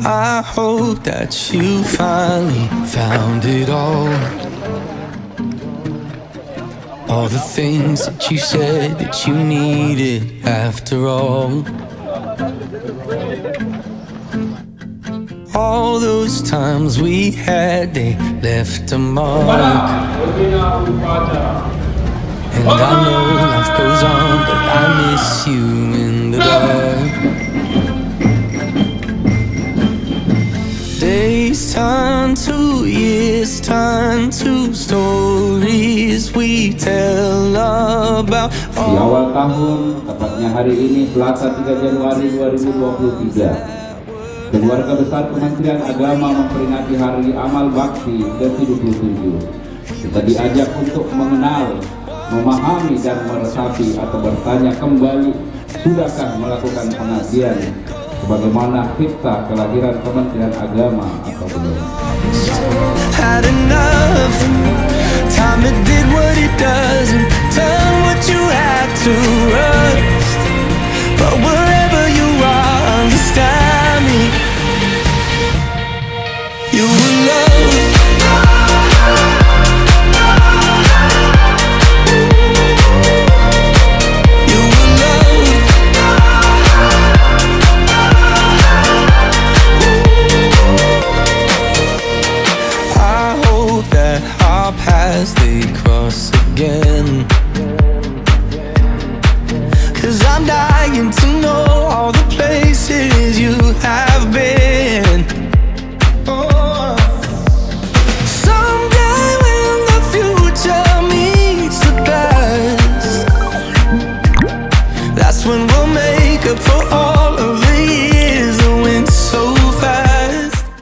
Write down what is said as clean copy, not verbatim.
I hope that you finally found it all. All the things that you said that you needed after all. All those times we had, they left a mark. And I know life goes on, but I miss you in the dark. Days turn to years, turn to stories we tell about. Di awal tahun, tepatnya hari ini Selasa 3 Januari 2023, keluarga besar Kementerian Agama memperingati Hari Amal Bakti ke-77. Kita diajak untuk mengenal, memahami dan meresapi atau bertanya kembali, sudahkah melakukan pengabdian sebagaimana kita kelahiran Kementerian Agama atau belum? Had enough time, it did what it does and turn what you had to rust. But we're